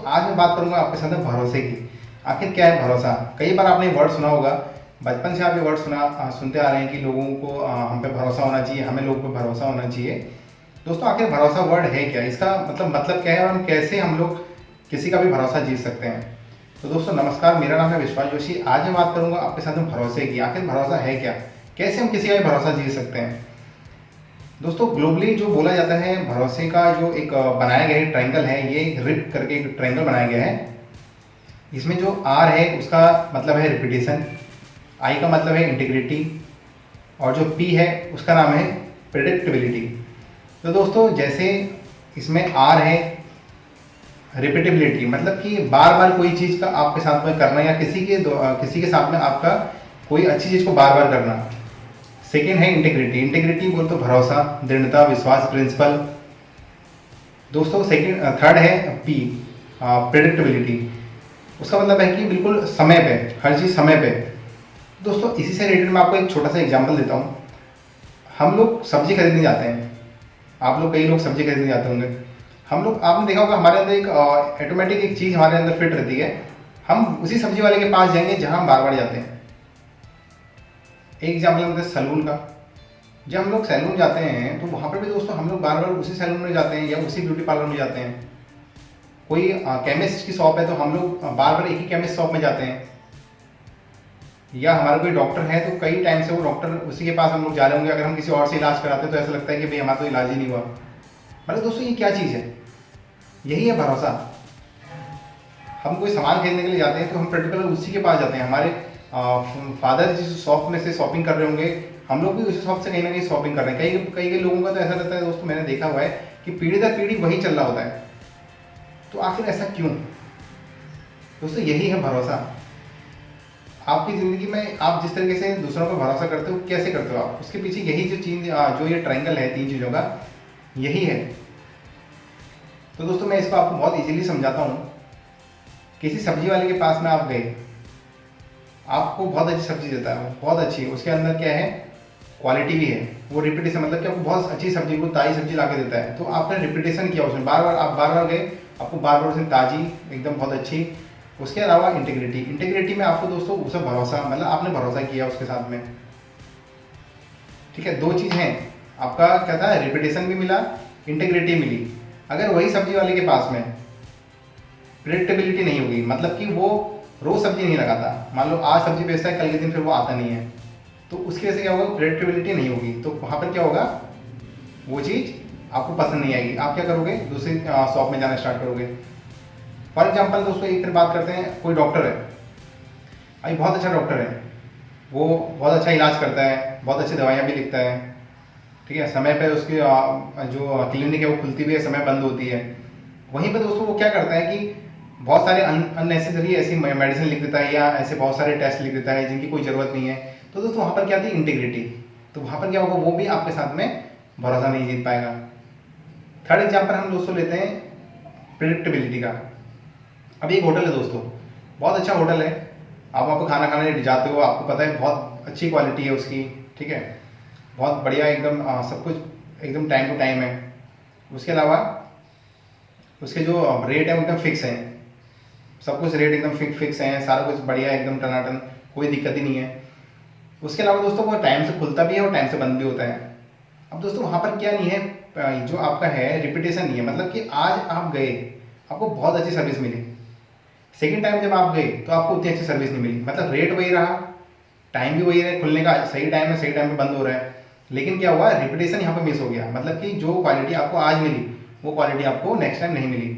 आज मैं बात करूंगा आपके साथ भरोसे की। आखिर क्या है भरोसा? कई बार आपने वर्ड सुना होगा, बचपन से आप ये वर्ड सुनते आ रहे हैं कि लोगों को हम पे भरोसा होना चाहिए, हमें लोगों पे भरोसा होना चाहिए। दोस्तों आखिर भरोसा वर्ड है क्या? इसका मतलब क्या है और हम कैसे हम लोग किसी का भी भरोसा जीत सकते हैं? तो दोस्तों नमस्कार, मेरा नाम है विश्वास जोशी। आज मैं बात करूंगा आपके साथ में भरोसे की। आखिर भरोसा है क्या, कैसे हम किसी का भी भरोसा जीत सकते हैं? दोस्तों ग्लोबली जो बोला जाता है भरोसे का जो एक बनाया गया ट्रायंगल है, ये रिप करके एक ट्रायंगल बनाया गया है। इसमें जो आर है उसका मतलब है रिपीटेशन, आई का मतलब है इंटीग्रिटी और जो पी है उसका नाम है प्रेडिक्टेबिलिटी। तो दोस्तों जैसे इसमें आर है रिपीटेबिलिटी, मतलब कि बार बार कोई चीज़ का आपके साथ में करना या किसी के साथ में आपका कोई अच्छी चीज़ को बार बार करना। सेकेंड है इंटीग्रिटी, इंटीग्रिटी बोल तो भरोसा, दृढ़ता, विश्वास, प्रिंसिपल। दोस्तों थर्ड है पी प्रेडिक्टेबिलिटी, उसका मतलब है कि बिल्कुल समय पे, हर चीज़ समय पे। दोस्तों इसी से रिलेटेड मैं आपको एक छोटा सा एग्जांपल देता हूँ। हम लोग सब्जी खरीदने जाते हैं, आप लोग कई लोग सब्जी खरीदने जाते होंगे। हम लोग, आपने देखा होगा हमारे अंदर एक ऑटोमेटिक एक चीज़ हमारे अंदर फिट रहती है, हम उसी सब्जी वाले के पास जाएंगे जहाँ हम बार बार जाते हैं। एक एग्जाम्पल हम सैलून का, जब हम लोग सैलून जाते हैं तो वहाँ पर भी दोस्तों हम लोग बार बार उसी सैलून में जाते हैं या उसी ब्यूटी पार्लर में जाते हैं। कोई केमिस्ट की शॉप है तो हम लोग बार बार एक ही केमिस्ट शॉप में जाते हैं। या हमारा कोई डॉक्टर है तो कई टाइम से वो डॉक्टर उसी के पास हम लोग जा रहे होंगे। अगर हम किसी और से इलाज कराते हैं तो ऐसा लगता है कि भाई हमारा तो इलाज ही नहीं हुआ। मतलब दोस्तों ये क्या चीज़ है? यही है भरोसा। हम कोई सामान खरीदने के लिए जाते हैं तो हम पर्टिकुलर उसी के पास जाते हैं। हमारे फादर जिस शॉप में से शॉपिंग कर रहे होंगे, हम लोग भी उसी शॉप से कहीं ना कहीं शॉपिंग कर रहे हैं। कई लोगों का तो ऐसा रहता है दोस्तों, मैंने देखा हुआ है कि पीढ़ी दर पीढ़ी वही चल रहा होता है। तो आखिर ऐसा क्यों? दोस्तों यही है भरोसा। आपकी ज़िंदगी में आप जिस तरीके से दूसरों पर भरोसा करते हो, कैसे करते हो आप, उसके पीछे यही जो चीज़, जो ये ट्रायंगल है तीन चीज़ों का, यही है। तो दोस्तों मैं इसको आपको बहुत इजीली समझाता हूँ। किसी सब्जी वाले के पास में आप गए, आपको बहुत अच्छी सब्जी देता है, बहुत अच्छी, उसके अंदर क्या है, क्वालिटी भी है। वो रिपीटेशन, मतलब कि आपको बहुत अच्छी सब्जी, वो ताज़ी सब्जी ला के देता है। तो आपने रिपीटेशन किया उसमें, आप बार बार गए, आपको बार बार उसमें ताज़ी एकदम बहुत अच्छी। उसके अलावा इंटीग्रिटी में आपको दोस्तों उसे भरोसा, मतलब आपने भरोसा किया उसके साथ में। ठीक है, दो चीज़ हैं, आपका क्या था, रिपीटेशन भी मिला, इंटीग्रिटी मिली। अगर वही सब्जी वाले के पास में प्रेडिक्टेबिलिटी नहीं होगी, मतलब कि वो रोज सब्जी नहीं लगाता, मान लो आज सब्जी बेचता है, कल के दिन फिर वो आता नहीं है, तो उसकी वजह से क्या होगा, प्रेडिक्टेबिलिटी नहीं होगी। तो वहाँ पर क्या होगा, वो चीज़ आपको पसंद नहीं आएगी। आप क्या करोगे, दूसरी शॉप में जाना स्टार्ट करोगे। फॉर एग्जाम्पल दोस्तों एक फिर बात करते हैं, कोई डॉक्टर है, अभी बहुत अच्छा डॉक्टर है, वो बहुत अच्छा इलाज करता है, बहुत अच्छी दवाइयाँ भी लिखता है। ठीक है, समय पे उसकी जो क्लिनिक है वो खुलती भी है, समय बंद होती है। वहीं पे दोस्तों वो क्या करता है कि बहुत सारे अननेसेसरी ऐसी मेडिसिन लिख देता है या ऐसे बहुत सारे टेस्ट लिख देता है जिनकी कोई ज़रूरत नहीं है। तो दोस्तों वहाँ पर क्या थी, इंटीग्रिटी। तो वहाँ पर क्या होगा, वो भी आपके साथ में भरोसा नहीं जीत पाएगा। थर्ड एग्जाम्पल हम दोस्तों लेते हैं प्रेडिक्टेबिलिटी का। अभी एक होटल है दोस्तों, बहुत अच्छा होटल है, आप वहाँ पर खाना खाने जाते हो, आपको पता है बहुत अच्छी क्वालिटी है उसकी, ठीक है, बहुत बढ़िया एकदम, सब कुछ एकदम टाइम टू टाइम है। उसके अलावा उसके जो रेट है वो एकदम फिक्स है, सब कुछ रेट एकदम फिक्स है, सारा कुछ बढ़िया एकदम टनाटन, कोई दिक्कत ही नहीं है। उसके अलावा दोस्तों वो टाइम से खुलता भी है और टाइम से बंद भी होता है। अब दोस्तों वहाँ पर क्या नहीं है, जो आपका है रिपीटेशन नहीं है, मतलब कि आज आप गए, आपको बहुत अच्छी सर्विस मिली, सेकेंड टाइम जब आप गए तो आपको उतनी अच्छी सर्विस नहीं मिली, मतलब रेट वही रहा, टाइम भी वही रहा, खुलने का सही टाइम में बंद हो रहा है, लेकिन क्या हुआ, रिपीटेशन यहाँ पर मिस हो गया। मतलब कि जो क्वालिटी आपको आज मिली वो क्वालिटी आपको नेक्स्ट टाइम नहीं मिली।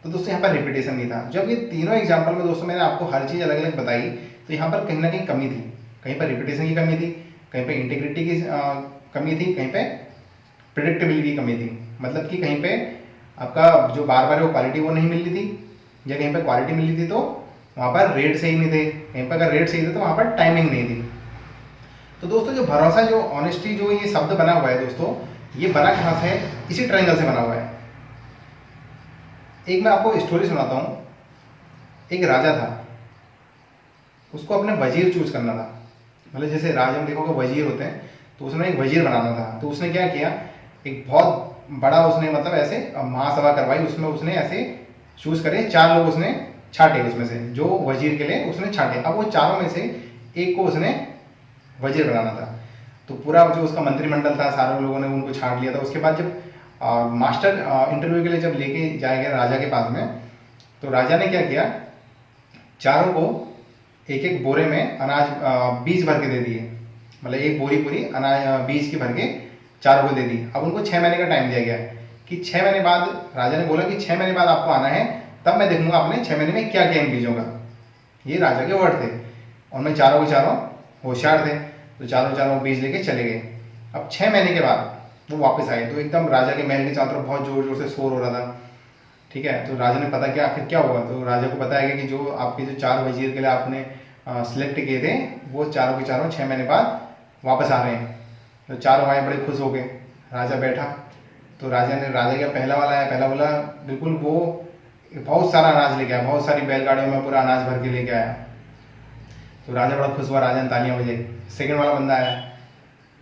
तो दोस्तों यहाँ पर रिपीटेशन नहीं था। जब ये तीनों एग्जाम्पल में दोस्तों मैंने आपको हर चीज़ अलग अलग बताई, तो यहाँ पर कहीं ना कहीं कमी थी, कहीं पर रिपीटेशन की कमी थी, कहीं पर इंटीग्रिटी की कमी थी, कहीं पे प्रेडिक्टेबिलिटी की कमी थी। मतलब कि कहीं पे आपका जो बार बार वो क्वालिटी वो नहीं मिल रही थी, या कहीं पर क्वालिटी मिल रही थी तो वहाँ पर रेट सही नहीं थे, कहीं पर अगर रेट सही थे तो वहाँ पर टाइमिंग नहीं थी। तो दोस्तों जो भरोसा, जो ऑनेस्टी, जो ये शब्द बना हुआ है दोस्तों, ये बना कहाँ से है, इसी ट्रायंगल से बना हुआ है। एक मैं आपको स्टोरी सुनाता हूँ। एक राजा था, उसको अपने वजीर चूज करना था, मतलब जैसे राजा में देखोगे वजीर होते हैं, तो उसने एक वजीर बनाना था। तो उसने क्या किया, एक बहुत बड़ा उसने मतलब ऐसे महासभा करवाई, उसमें उसने ऐसे चूज करे, 4 लोग उसने छाटे, उसमें से जो वजीर के लिए उसने छाटे। अब वो चारों में से एक को उसने वजीर बनाना था। तो पूरा जो उसका मंत्रिमंडल था, सारे लोगों ने उनको छाट लिया था। उसके बाद जब मास्टर इंटरव्यू के लिए जब लेके जाया गया राजा के पास में, तो राजा ने क्या किया, चारों को एक एक बोरे में अनाज बीज भर के दे दिए। मतलब एक बोरी पूरी अनाज बीज की भर के चारों को दे दी। अब उनको 6 महीने का टाइम दिया गया है कि 6 महीने बाद, राजा ने बोला कि 6 महीने बाद आपको आना है, तब मैं देखूंगा आपने 6 महीने में क्या किया इन बीजों का। ये राजा के वर्ड थे। उनमें चारों के चारों होशियार थे, तो चारों चारों बीज लेके चले गए। अब 6 महीने के बाद वो वापस आए, तो एकदम राजा के महल के चारों तरफ बहुत जोर जोर से शोर हो रहा था। ठीक है, तो राजा ने पता किया आखिर क्या हुआ। तो राजा को बताया गया कि जो आपके जो 4 वजीर के लिए आपने सिलेक्ट किए थे, वो चारों के चारों 6 महीने बाद वापस आ रहे हैं। तो चारों आए, बड़े खुश हो गए। राजा बैठा, तो राजा का पहला वाला आया, पहला बोला बिल्कुल वो बहुत सारा अनाज लेके आया, बहुत सारी बैलगाड़ियों में पूरा अनाज भर के लेके आया। तो राजा बड़ा खुश हुआ, राजा ने तालियां बजाई। सेकंड वाला बंदा आया,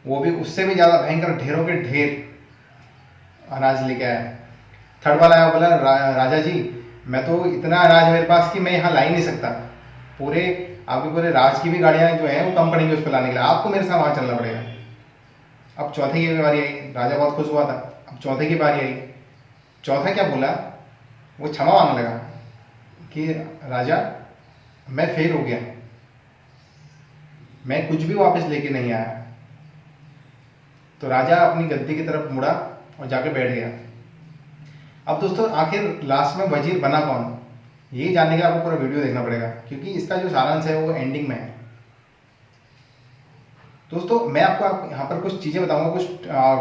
वो भी उससे भी ज़्यादा भयंकर ढेरों के ढेर अनाज लेके आया। थर्ड वाला आया, बोला राजा जी मैं तो इतना अनाज मेरे पास कि मैं यहाँ ला ही नहीं सकता, पूरे आपके पूरे राज की भी गाड़ियाँ जो हैं वो कम पड़ेंगी उस पर लाने के लिए, आपको मेरे साथ वहाँ चलना पड़ेगा। अब चौथे की बारी आई, राजा बहुत खुश हुआ था। अब चौथे की बारी आई, चौथा क्या बोला, वो क्षमा मांगने लगा कि राजा मैं फेल हो गया, मैं कुछ भी वापस लेके नहीं आया। तो राजा अपनी गद्दी की तरफ मुड़ा और जाके बैठ गया। अब दोस्तों आखिर लास्ट में वजीर बना कौन, ये जानने के लिए आपको पूरा वीडियो देखना पड़ेगा, क्योंकि इसका जो सारांश है वो एंडिंग में है। दोस्तों मैं आपको यहाँ पर कुछ चीज़ें बताऊंगा,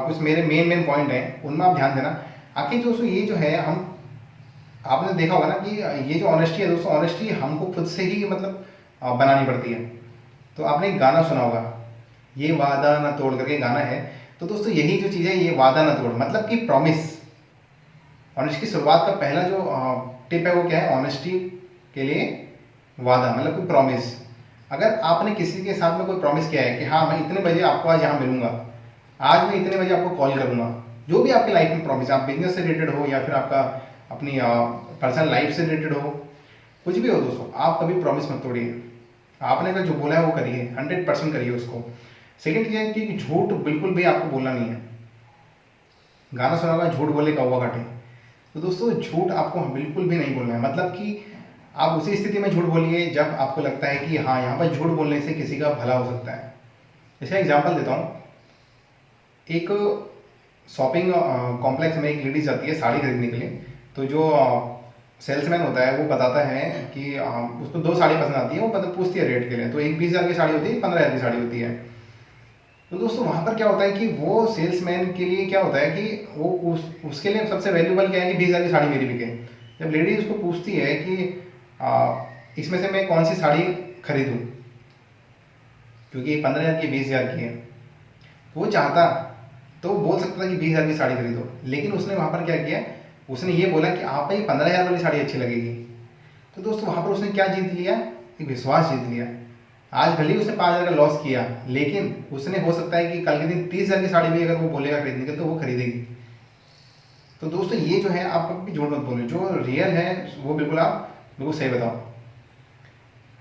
कुछ मेरे मेन पॉइंट हैं, उनमें आप ध्यान देना। आखिर दोस्तों ये जो है, हम आपने देखा होगा ना कि ये जो ऑनेस्टी है दोस्तों, ऑनेस्टी हमको खुद से ही मतलब बनानी पड़ती है। तो आपने एक गाना सुना होगा, ये वादा ना तोड़ करके गाना है। तो दोस्तों यही जो चीज़ है, ये वादा ना तोड़, मतलब कि प्रॉमिस। ऑनेस्टी की शुरुआत का पहला जो टिप है वो क्या है, ऑनेस्टी के लिए वादा, मतलब कोई प्रॉमिस। अगर आपने किसी के साथ में कोई प्रॉमिस किया है कि हाँ मैं इतने बजे आपको आज यहाँ मिलूंगा, आज मैं इतने बजे आपको कॉल करूंगा, जो भी आपकी लाइफ में प्रॉमिस, आप बिजनेस से रिलेटेड हो या फिर आपका अपनी पर्सनल लाइफ से रिलेटेड हो, कुछ भी हो दोस्तों, आप कभी प्रॉमिस मत तोड़िए। आपने अगर जो बोला है वो करिए, 100% करिए उसको। सेकेंड क्या है कि झूठ बिल्कुल भी आपको बोलना नहीं है। गाना सुना होगा, झूठ बोले कौवा काटे। तो दोस्तों झूठ आपको बिल्कुल भी नहीं बोलना है, मतलब कि आप उसी स्थिति में झूठ बोलिए जब आपको लगता है कि हाँ यहाँ पर झूठ बोलने से किसी का भला हो सकता है। जैसे एग्जांपल देता हूँ, एक शॉपिंग कॉम्प्लेक्स में एक लेडीज जाती है साड़ी खरीदने के लिए। तो जो सेल्समैन होता है वो बताता है कि उसको 2 साड़ी पसंद आती है, वो मतलब पूछती है रेट के लिए। तो एक 20,000 की साड़ी होती है, 15,000 की साड़ी होती है। तो दोस्तों वहाँ पर क्या होता है कि वो सेल्समैन के लिए क्या होता है कि वो उसके लिए सबसे वैल्यूबल क्या है कि 20,000 की साड़ी मेरी बिके। जब लेडीज उसको पूछती है कि इसमें से मैं कौन सी साड़ी खरीदूँ, क्योंकि 15,000 की 20,000 की है, तो वो चाहता तो बोल सकता था कि 20,000 की साड़ी खरीदो, लेकिन उसने वहाँ पर क्या किया, उसने ये बोला कि आप ही 15,000 वाली साड़ी अच्छी लगेगी। तो दोस्तों वहाँ पर उसने क्या जीत लिया, एक विश्वास जीत लिया। आज भले ही उसने 5,000 का लॉस किया, लेकिन उसने हो सकता है कि कल के दिन 30,000 की साड़ी भी अगर वो बोलेगा खरीदने के तो वो खरीदेगी। तो दोस्तों ये जो है, आप कभी झूठ मत बोलो, जो रियल है वो बिल्कुल आप बिल्कुल सही बताओ।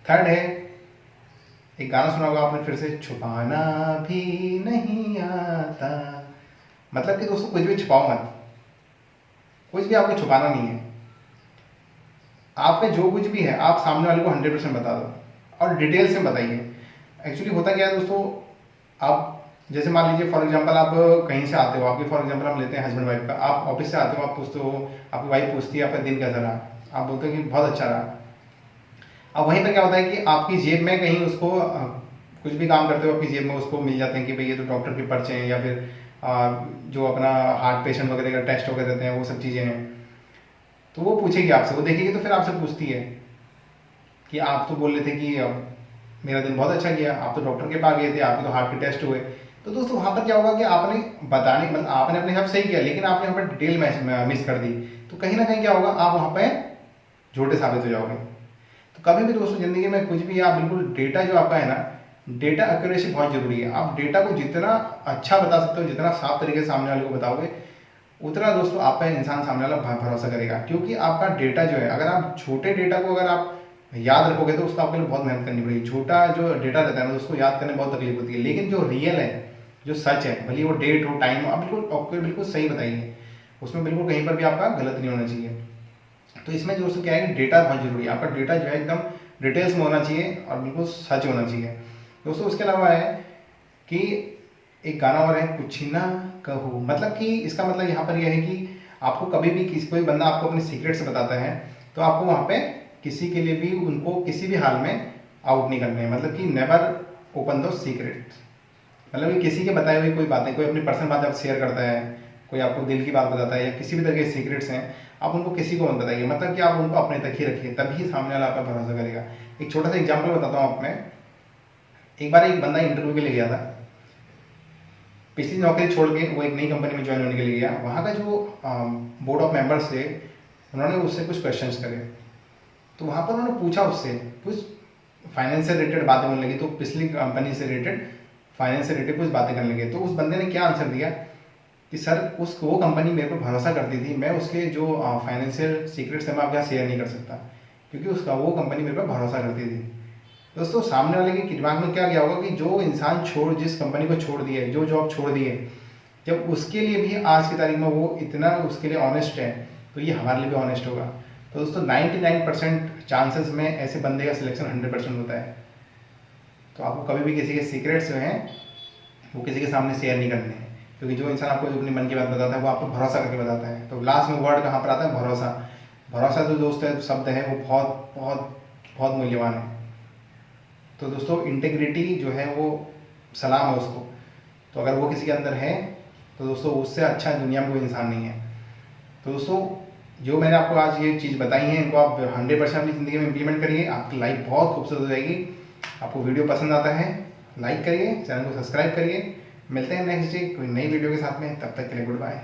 थर्ड है, एक गाना सुना होगा आपने फिर से, छुपाना भी नहीं आता। मतलब कि दोस्तों कुछ भी छुपाओ मत, कुछ भी आपको छुपाना नहीं है। आप में जो कुछ भी है आप सामने वाले को 100% बता दो, और डिटेल से बताइए। एक्चुअली होता क्या है दोस्तों, आप जैसे मान लीजिए फॉर एग्जांपल आप कहीं से आते हो, आपकी फॉर एग्जांपल हम लेते हैं हस्बैंड वाइफ का, आप ऑफिस से आते हो, आप पूछते हो, आपकी वाइफ पूछती है आपका दिन कैसा रहा, आप बोलते हो कि बहुत अच्छा रहा। अब वहीं पर क्या होता है कि आपकी जेब में कहीं उसको कुछ भी काम करते हो, आपकी जेब में उसको मिल जाते हैं कि भाई ये तो डॉक्टर के पर्चे हैं, या फिर जो अपना हार्ट पेशेंट वगैरह का टेस्ट वगैरह देते हैं वो सब चीज़ें हैं। तो वो पूछेगी आपसे, वो देखेगी तो फिर आपसे पूछती है कि आप तो बोल रहे थे कि मेरा दिन बहुत अच्छा गया, आप तो डॉक्टर के पास गए थे, आपके तो हार्ट के टेस्ट हुए। तो दोस्तों वहाँ पर क्या होगा कि आपने बताने मतलब आपने अपने हिसाब सही किया, लेकिन आपने यहाँ पर डिटेल मिस कर दी। तो कहीं ना कहीं क्या होगा, आप वहाँ पर झूठे साबित हो जाओगे। तो कभी भी दोस्तों ज़िंदगी में कुछ भी आप बिल्कुल डेटा जो आपका है ना, डेटा एक्यूरेसी बहुत ज़रूरी है। आप डेटा को जितना अच्छा बता सकते हो, जितना साफ तरीके से सामने वाले को बताओगे, उतना दोस्तों आप पे इंसान सामने वाला भरोसा करेगा। क्योंकि आपका डेटा जो है, अगर आप छोटे डेटा को अगर आप याद रखोगे तो उसको आपके लिए बहुत मेहनत करनी पड़ेगी। छोटा जो डेटा रहता है ना उसको याद करने में बहुत तकलीफ होती है। लेकिन जो रियल है, जो सच है, भले वो डेट हो, टाइम हो, आप बिल्कुल आपको बिल्कुल सही बताइए, उसमें बिल्कुल कहीं पर भी आपका गलत नहीं होना चाहिए। तो इसमें दोस्तों क्या है कि डेटा बहुत जरूरी है। आपका डेटा जो है एकदम डिटेल्स में होना चाहिए और बिल्कुल सच होना चाहिए दोस्तों। उसके अलावा है कि एक गाना और है, कुछ ना कहो, मतलब कि इसका मतलब यहाँ पर यह है कि आपको कभी भी किसी, कोई बंदा आपको अपने सीक्रेट से बताता है तो आपको वहाँ पे किसी के लिए भी उनको किसी भी हाल में आउट नहीं करने हैं। मतलब कि नेवर ओपन दो सीक्रेट, मतलब कि किसी के बताए हुई कोई बातें, कोई अपनी पर्सनल बातें आप शेयर करता है, कोई आपको दिल की बात बताता है या किसी भी तरह के सीक्रेट्स हैं, आप उनको किसी को मत बताइए। मतलब कि आप उनको अपने तक ही रखिए, तभी सामने वाला आप पर भरोसा करेगा। एक छोटा सा एग्जाम्पल बताता हूँ आपने। एक बार एक बंदा इंटरव्यू के लिए गया था, पिछली नौकरी छोड़ के वो एक नई कंपनी में ज्वाइन होने के लिए गया। वहाँ का जो बोर्ड ऑफ मेंबर्स थे, उन्होंने उससे कुछ क्वेश्चंस करे। तो वहाँ पर उन्होंने पूछा उससे कुछ फाइनेंस से रिलेटेड बातें होने लगी, तो पिछली कंपनी से रिलेटेड, फाइनेंस से रिलेटेड कुछ बातें करने लगे। तो उस बंदे ने क्या आंसर दिया कि सर वो कंपनी मेरे पर भरोसा करती थी, मैं उसके जो फाइनेंशियल सीक्रेट्स हैं मैं आपके यहाँ शेयर नहीं कर सकता, क्योंकि वो कंपनी मेरे पर भरोसा करती थी। दोस्तों सामने वाले के दिमाग में क्या गया होगा कि जो इंसान जिस कंपनी को छोड़ दिया है, जो जॉब छोड़ दी है, जब उसके लिए भी आज की तारीख में वो इतना उसके लिए ऑनेस्ट है, तो ये हमारे लिए भी ऑनेस्ट होगा। तो दोस्तों 99% चांसेस में ऐसे बंदे का सिलेक्शन 100% होता है। तो आपको कभी भी किसी के सीक्रेट्स जो हैं वो किसी के सामने शेयर नहीं करने हैं, क्योंकि जो इंसान आपको अपनी मन की बात बताता है वो आपको भरोसा करके बताता है। तो लास्ट में वर्ड कहाँ पर आता है? भरोसा। भरोसा जो दोस्त है शब्द है वो बहुत बहुत बहुत मूल्यवान है। तो दोस्तों इंटेग्रिटी जो है वो सलाम है उसको, तो अगर वो किसी के अंदर है तो दोस्तों उससे अच्छा दुनिया में कोई इंसान नहीं है। तो दोस्तों जो मैंने आपको आज ये चीज़ बताई है, इनको आप 100% अपनी ज़िंदगी में इम्प्लीमेंट करिए, आपकी लाइफ बहुत खूबसूरत हो जाएगी। आपको वीडियो पसंद आता है लाइक करिए, चैनल को सब्सक्राइब करिए। मिलते हैं नेक्स्ट डे कोई नई वीडियो के साथ में, तब तक के लिए गुड बाय।